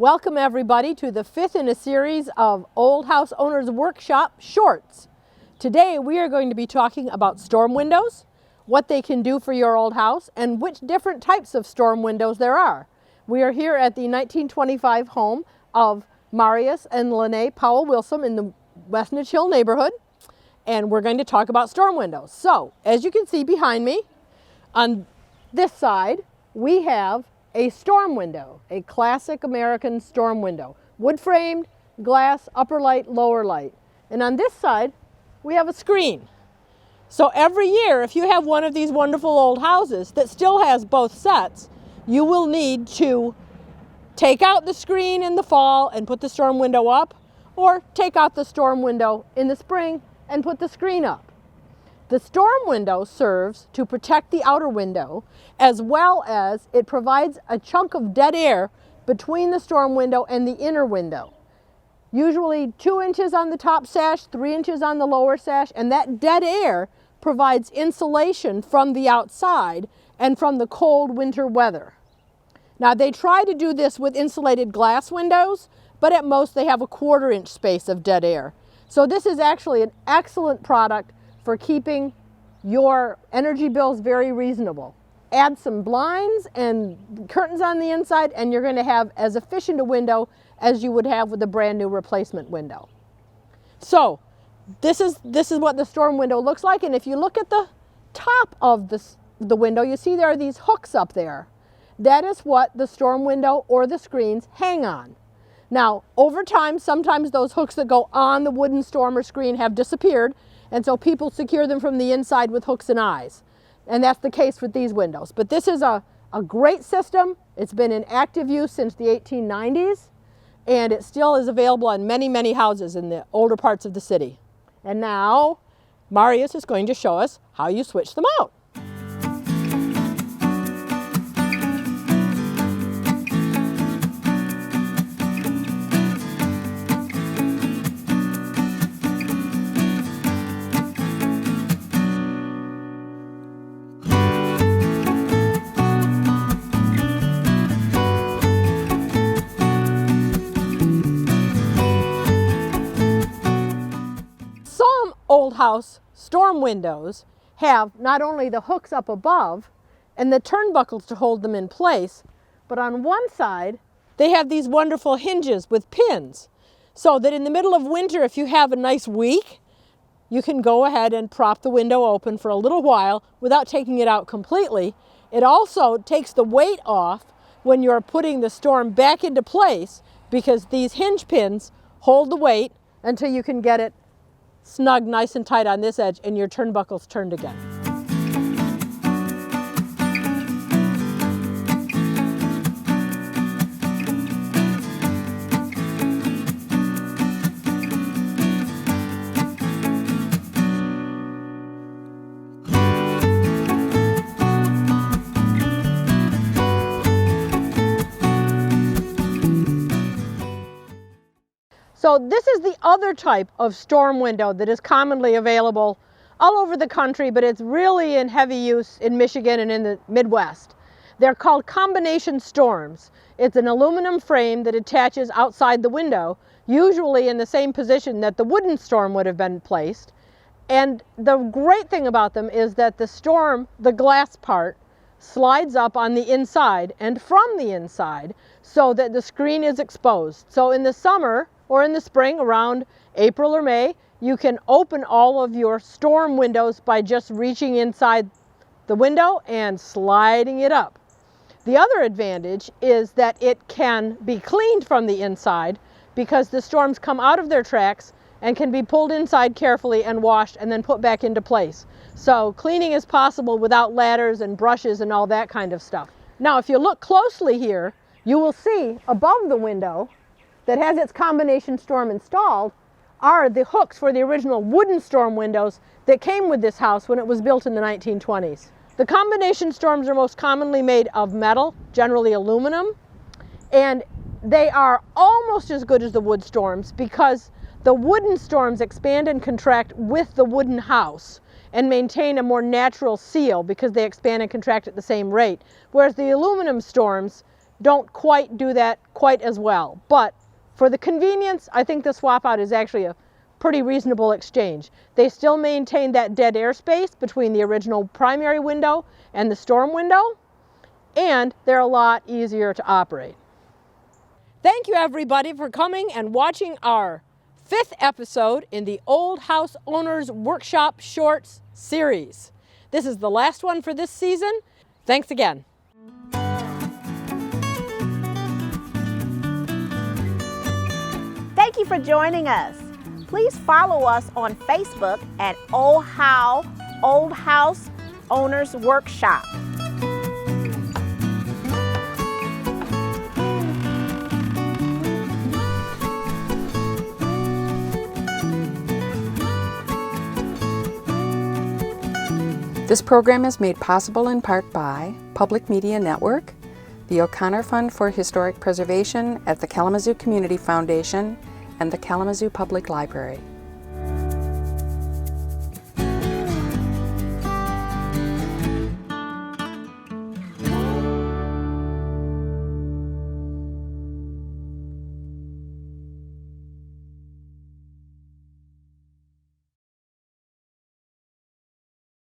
Welcome everybody to the fifth in a series of Old House Owners Workshop Shorts. Today we are going to be talking about storm windows, what they can do for your old house, and which different types of storm windows there are. We are here at the 1925 home of Marius and Lene Powell Wilson in the Westnedge Hill neighborhood, and we're going to talk about storm windows. So, as you can see behind me, on this side, we have a storm window, a classic American storm window. Wood framed, glass, upper light, lower light. And on this side, we have a screen. So every year, if you have one of these wonderful old houses that still has both sets, you will need to take out the screen in the fall and put the storm window up, or take out the storm window in the spring and put the screen up. The storm window serves to protect the outer window, as well as it provides a chunk of dead air between the storm window and the inner window. Usually 2 inches on the top sash, 3 inches on the lower sash, and that dead air provides insulation from the outside and from the cold winter weather. Now they try to do this with insulated glass windows, but at most they have a 1/4 inch space of dead air. So this is actually an excellent product for keeping your energy bills very reasonable. Add some blinds and curtains on the inside and you're going to have as efficient a window as you would have with a brand new replacement window. So this is what the storm window looks like, and if you look at the top of the window, you see there are these hooks up there. That is what the storm window or the screens hang on. Now over time, sometimes those hooks that go on the wooden storm or screen have disappeared, and so people secure them from the inside with hooks and eyes. And that's the case with these windows. But this is a great system. It's been in active use since the 1890s, and it still is available on many, many houses in the older parts of the city. And now, Marius is going to show us how you switch them out. Old house storm windows have not only the hooks up above and the turnbuckles to hold them in place, but on one side they have these wonderful hinges with pins, so that in the middle of winter, if you have a nice week, you can go ahead and prop the window open for a little while without taking it out completely. It also takes the weight off when you're putting the storm back into place, because these hinge pins hold the weight until you can get it snug nice and tight on this edge and your turnbuckles turned again. So this is the other type of storm window that is commonly available all over the country, but it's really in heavy use in Michigan and in the Midwest. They're called combination storms. It's an aluminum frame that attaches outside the window, usually in the same position that the wooden storm would have been placed. And the great thing about them is that the storm, the glass part, slides up on the inside and from the inside so that the screen is exposed. So in the summer, or in the spring around April or May, you can open all of your storm windows by just reaching inside the window and sliding it up. The other advantage is that it can be cleaned from the inside, because the storms come out of their tracks and can be pulled inside carefully and washed and then put back into place. So cleaning is possible without ladders and brushes and all that kind of stuff. Now if you look closely here, you will see above the window that has its combination storm installed are the hooks for the original wooden storm windows that came with this house when it was built in the 1920s. The combination storms are most commonly made of metal, generally aluminum, and they are almost as good as the wood storms because the wooden storms expand and contract with the wooden house and maintain a more natural seal because they expand and contract at the same rate, whereas the aluminum storms don't quite do that quite as well. But for the convenience, I think the swap out is actually a pretty reasonable exchange. They still maintain that dead air space between the original primary window and the storm window, and they're a lot easier to operate. Thank you everybody for coming and watching our 5th episode in the Old House Owners Workshop Shorts series. This is the last one for this season. Thanks again. Thank you for joining us. Please follow us on Facebook at Old House Owners Workshop. This program is made possible in part by Public Media Network, the O'Connor Fund for Historic Preservation at the Kalamazoo Community Foundation, and the Kalamazoo Public Library.